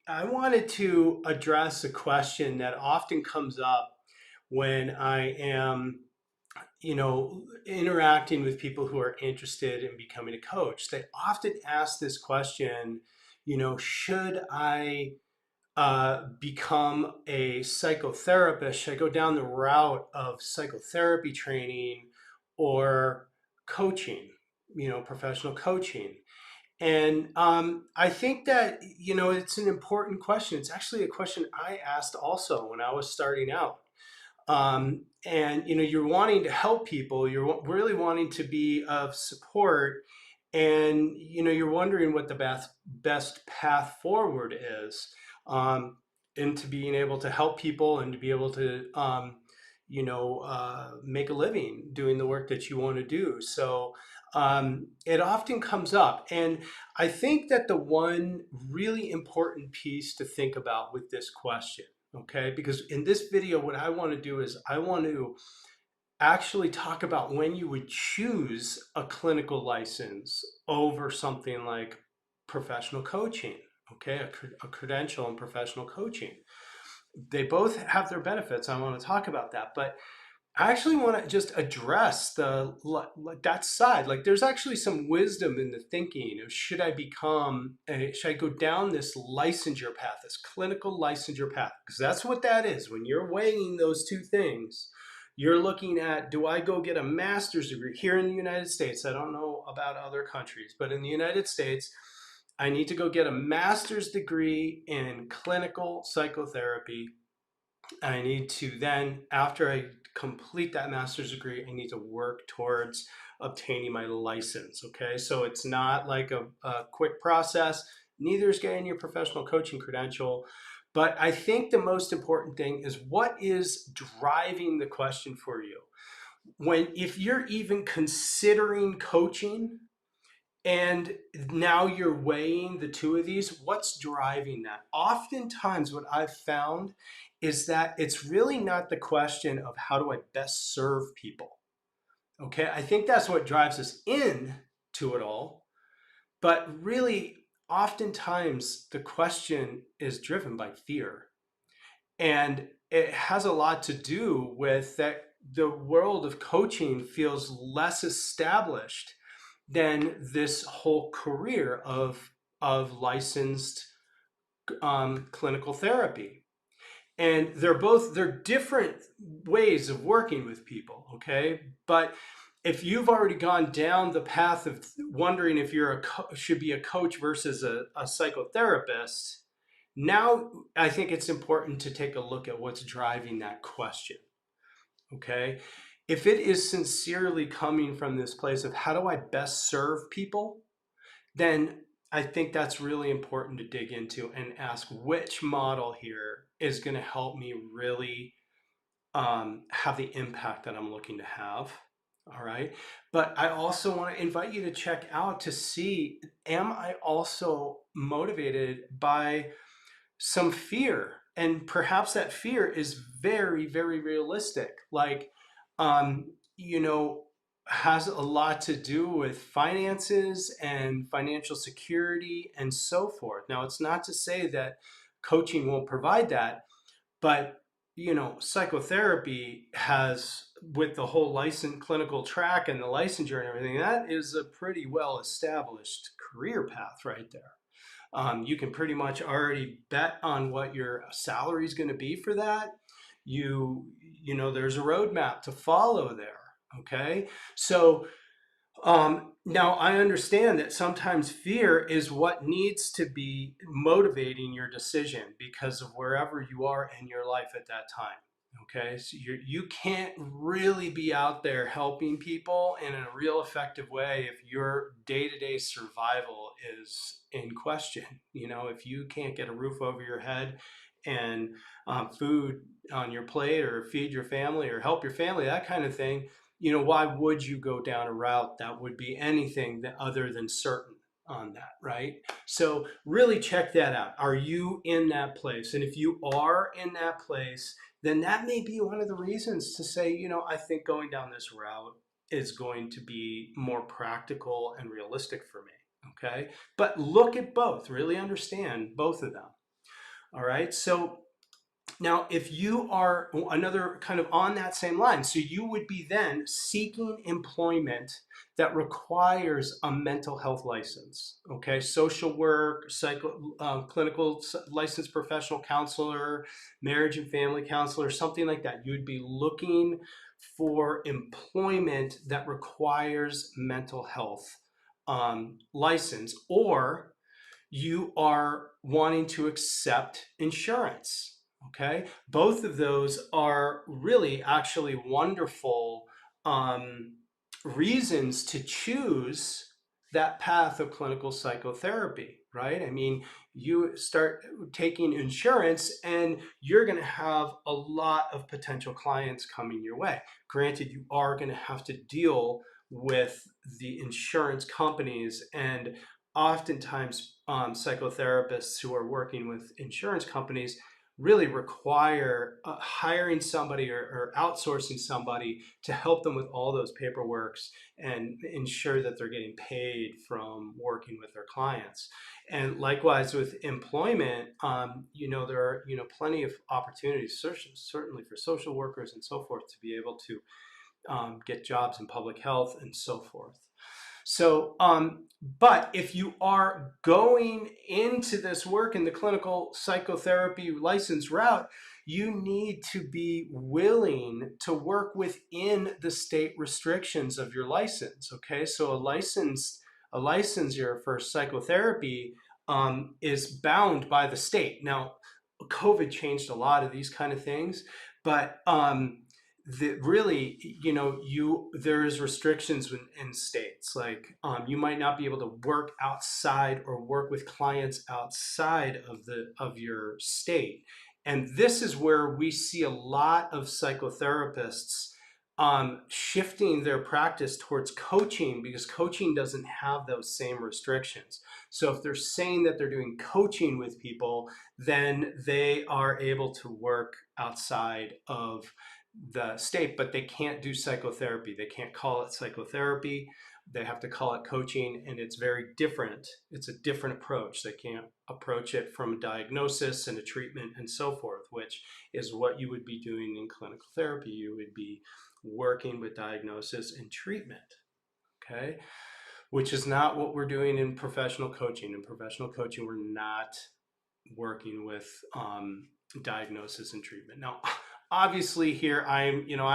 I wanted to address a question that often comes up when I am, interacting with people who are interested in becoming a coach. They often ask this question, should I become a psychotherapist? Should I go down the route of psychotherapy training or coaching, professional coaching? And I think that, it's an important question. It's actually a question I asked also when I was starting out. And, you're wanting to help people, you're really wanting to be of support, and, you're wondering what the best path forward is, into being able to help people and to be able to, make a living doing the work that you want to do. So it often comes up. And I think that the one really important piece to think about with this question, okay, because in this video, what I want to do is I want to actually talk about when you would choose a clinical license over something like professional coaching, okay, a credential in professional coaching. They both have their benefits. I want to talk about that, but I actually want to just address that side. Like, there's actually some wisdom in the thinking of should I go down this licensure path, this clinical licensure path? Because that's what that is. When you're weighing those two things, you're looking at, do I go get a master's degree here in the United States? I don't know about other countries, but in the United States, I need to go get a master's degree in clinical psychotherapy. I need to then, after I complete that master's degree, I need to work towards obtaining my license. Okay, so it's not like a quick process. Neither is getting your professional coaching credential. But I think the most important thing is what is driving the question for you. If you're even considering coaching, and now you're weighing the two of these, what's driving that? Oftentimes, what I've found is that it's really not the question of how do I best serve people. Okay, I think that's what drives us in to it all. But really, oftentimes, the question is driven by fear. And it has a lot to do with that the world of coaching feels less established than this whole career of licensed clinical therapy. And they're different ways of working with people, okay? But if you've already gone down the path of wondering if should be a coach versus a psychotherapist, now I think it's important to take a look at what's driving that question. Okay. If it is sincerely coming from this place of how do I best serve people, then I think that's really important to dig into and ask which model here is going to help me really have the impact that I'm looking to have. All right. But I also want to invite you to check out to see, am I also motivated by some fear? And perhaps that fear is very, very realistic. Like, you know, has a lot to do with finances and financial security and so forth. Now, it's not to say that coaching won't provide that, but psychotherapy has, with the whole license clinical track and the licensure and everything, that is a pretty well established career path right there. You can pretty much already bet on what your salary is going to be for that. There's a roadmap to follow there. Okay. So now I understand that sometimes fear is what needs to be motivating your decision because of wherever you are in your life at that time. Okay, so you can't really be out there helping people in a real effective way if your day-to-day survival is in question. If you can't get a roof over your head and food on your plate, or feed your family or help your family, that kind of thing, why would you go down a route that would be anything other than certain on that, right? So really check that out. Are you in that place? And if you are in that place, then that may be one of the reasons to say, I think going down this route is going to be more practical and realistic for me. Okay. But look at both, really understand both of them. All right. So now, if you are another kind of on that same line, so you would be then seeking employment that requires a mental health license, okay? Social work, clinical licensed professional counselor, marriage and family counselor, something like that. You would be looking for employment that requires mental health license, or you are wanting to accept insurance. Okay. Both of those are really actually wonderful um, reasons to choose that path of clinical psychotherapy, right? I mean, you start taking insurance and you're going to have a lot of potential clients coming your way. Granted, you are going to have to deal with the insurance companies, and oftentimes psychotherapists who are working with insurance companies really require hiring somebody or outsourcing somebody to help them with all those paperworks and ensure that they're getting paid from working with their clients. And likewise with employment, there are plenty of opportunities, certainly for social workers and so forth, to be able to get jobs in public health and so forth. So, but if you are going into this work in the clinical psychotherapy license route, you need to be willing to work within the state restrictions of your license. Okay, so a licensure for psychotherapy is bound by the state. Now, COVID changed a lot of these kind of things, but really, there is restrictions in states. Like you might not be able to work outside or work with clients outside of your state. And this is where we see a lot of psychotherapists shifting their practice towards coaching, because coaching doesn't have those same restrictions. So if they're saying that they're doing coaching with people, then they are able to work outside of the state, but they can't do psychotherapy. They can't call it psychotherapy. They have to call it coaching, and it's very different. It's a different approach. They can't approach it from a diagnosis and a treatment and so forth, which is what you would be doing in clinical therapy. You would be working with diagnosis and treatment, okay? Which is not what we're doing in professional coaching. In professional coaching, we're not working with diagnosis and treatment. Now, obviously here I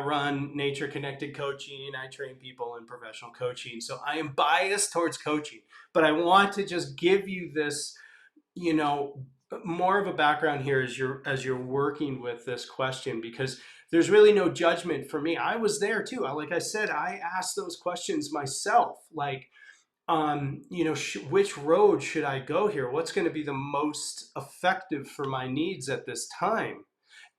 run nature connected coaching. I train people in professional coaching. So I am biased towards coaching, but I want to just give you this, you know, more of a background here as you're working with this question, because there's really no judgment for me. I was there too. Like I said, I asked those questions myself. Like, which road should I go here? What's going to be the most effective for my needs at this time?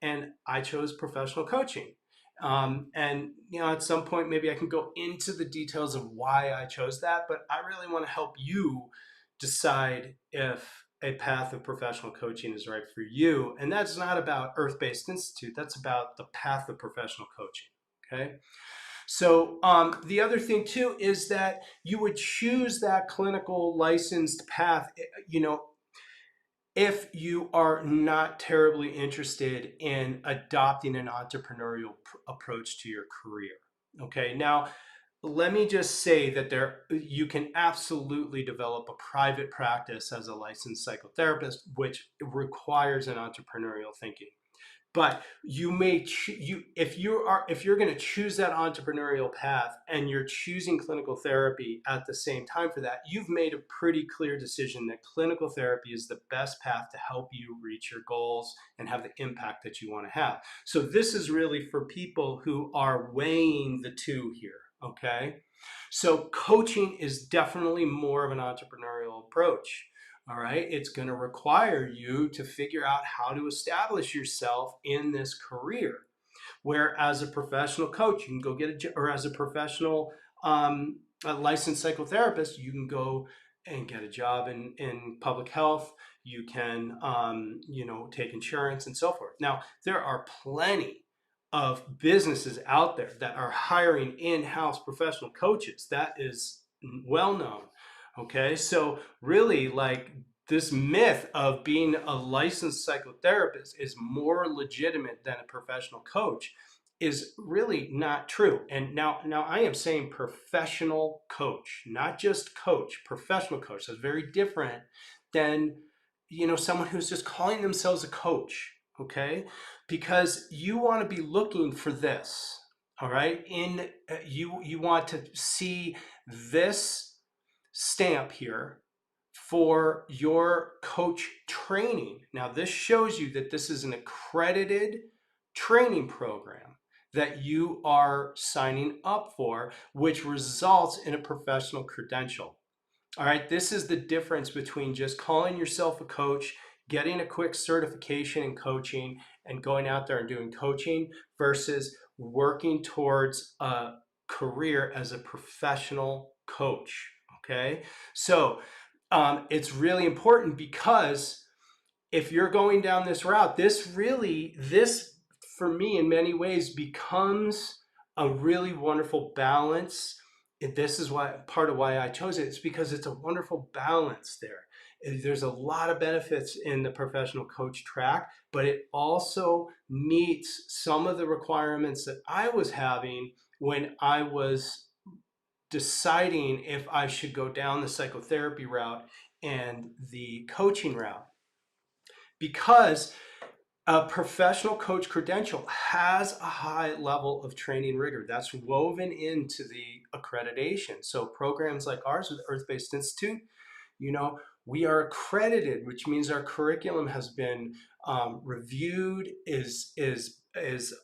And I chose professional coaching. And at some point, maybe I can go into the details of why I chose that, but I really want to help you decide if a path of professional coaching is right for you. And that's not about Earth-Based Institute. That's about the path of professional coaching. Okay. So the other thing too is that you would choose that clinical licensed path, if you are not terribly interested in adopting an entrepreneurial approach to your career. Okay, now let me just say that you can absolutely develop a private practice as a licensed psychotherapist, which requires an entrepreneurial thinking. But you may if you're going to choose that entrepreneurial path and you're choosing clinical therapy at the same time for that, you've made a pretty clear decision that clinical therapy is the best path to help you reach your goals and have the impact that you want to have. So this is really for people who are weighing the two here. Okay, so coaching is definitely more of an entrepreneurial approach. All right. It's going to require you to figure out how to establish yourself in this career. Where as a professional coach, you can go get a job, or as a professional a licensed psychotherapist, you can go and get a job in public health. You can, take insurance and so forth. Now, there are plenty of businesses out there that are hiring in-house professional coaches. That is well known. Okay, so really, like, this myth of being a licensed psychotherapist is more legitimate than a professional coach is really not true. And now I am saying professional coach, not just coach, professional coach. That's very different than, someone who's just calling themselves a coach, okay? Because you want to be looking for this, all right? You want to see this stamp here for your coach training. Now, this shows you that this is an accredited training program that you are signing up for, which results in a professional credential. All right, this is the difference between just calling yourself a coach, getting a quick certification in coaching, and going out there and doing coaching versus working towards a career as a professional coach. Okay, so it's really important because if you're going down this route, this for me in many ways becomes a really wonderful balance. This is why part of why I chose it. It's because it's a wonderful balance there. There's a lot of benefits in the professional coach track, but it also meets some of the requirements that I was having when I was deciding if I should go down the psychotherapy route and the coaching route. Because a professional coach credential has a high level of training rigor that's woven into the accreditation. So programs like ours with Earth-Based Institute, we are accredited, which means our curriculum has been reviewed, is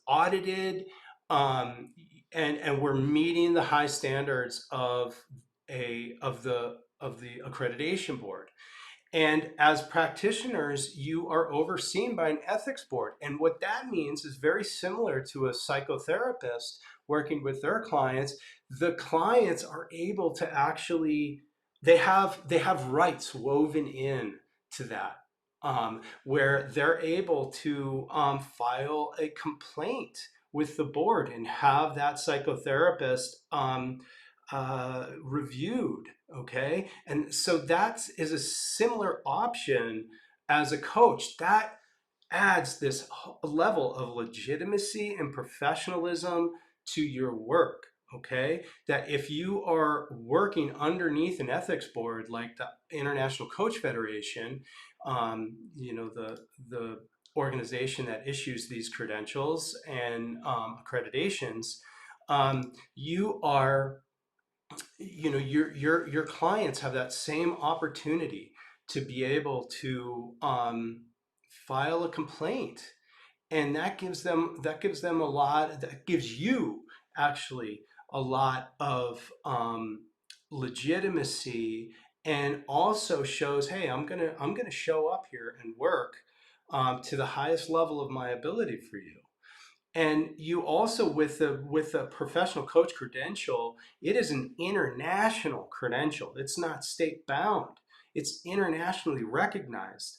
audited, and we're meeting the high standards of the accreditation board. And as practitioners, you are overseen by an ethics board. And what that means is very similar to a psychotherapist working with their clients. The clients are able to actually, they have rights woven in to that, where they're able to file a complaint with the board and have that psychotherapist reviewed. Okay, and so that is a similar option as a coach. That adds this level of legitimacy and professionalism to your work. Okay, that if you are working underneath an ethics board like the International Coach Federation, the organization that issues these credentials and accreditations, you are your clients have that same opportunity to be able to file a complaint, and that gives them a lot. That gives you actually a lot of legitimacy, and also shows, hey, I'm gonna show up here and work to the highest level of my ability for you. And you also, with a professional coach credential, it is an international credential. It's not state bound. It's internationally recognized.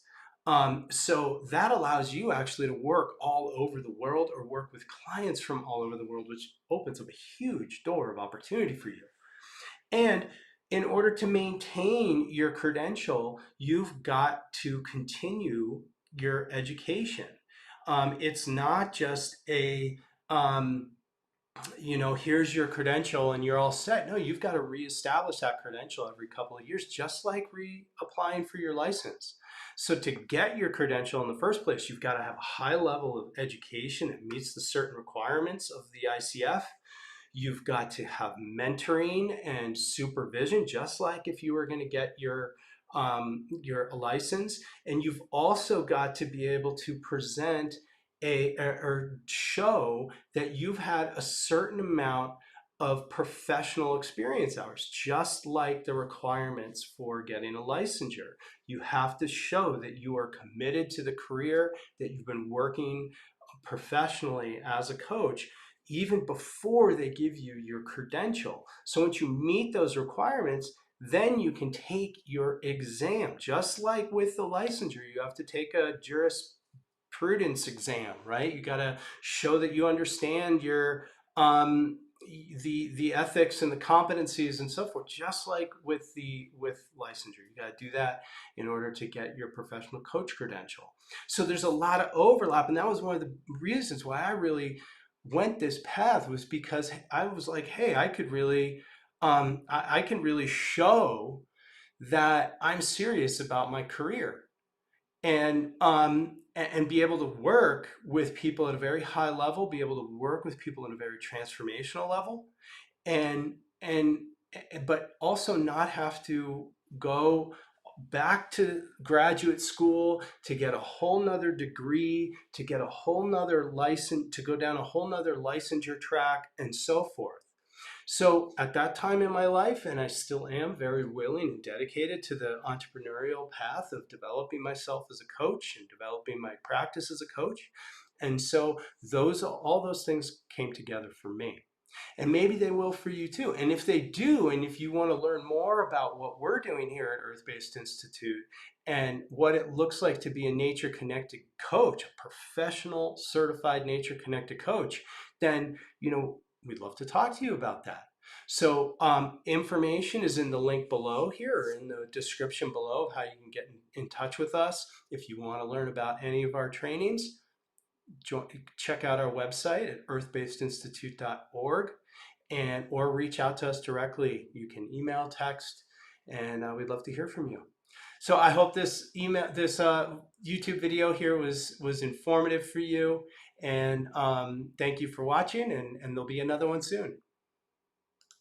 So that allows you actually to work all over the world or work with clients from all over the world, which opens up a huge door of opportunity for you. And in order to maintain your credential, you've got to continue your education. It's not just um, here's your credential and you're all set. No, you've got to reestablish that credential every couple of years, just like reapplying for your license. So to get your credential in the first place, you've got to have a high level of education that meets the certain requirements of the ICF. You've got to have mentoring and supervision, just like if you were going to get your license. And you've also got to be able to present or show that you've had a certain amount of professional experience hours, just like the requirements for getting a licensure. You have to show that you are committed to the career, that you've been working professionally as a coach even before they give you your credential. So once you meet those requirements, then you can take your exam. Just like with the licensure, you have to take a jurisprudence exam, right? You got to show that you understand the ethics and the competencies and so forth, just like with licensure. You got to do that in order to get your professional coach credential. So there's a lot of overlap, and that was one of the reasons why I really went this path, was because I was like, hey, I could really I can really show that I'm serious about my career, and be able to work with people at a very high level, be able to work with people at a very transformational level, and but also not have to go back to graduate school to get a whole nother degree, to get a whole nother license, to go down a whole nother licensure track, and so forth. So at that time in my life, and I still am very willing and dedicated to the entrepreneurial path of developing myself as a coach and developing my practice as a coach. And so all those things came together for me. And maybe they will for you too. And if they do, and if you want to learn more about what we're doing here at Earth Based Institute and what it looks like to be a nature connected coach, a professional certified nature connected coach, then, we'd love to talk to you about that. So information is in the link below here, or in the description below, of how you can get in touch with us. If you want to learn about any of our trainings, check out our website at earthbasedinstitute.org, or reach out to us directly. You can email, text, and we'd love to hear from you. So I hope this YouTube video here was informative for you, and thank you for watching, and there'll be another one soon.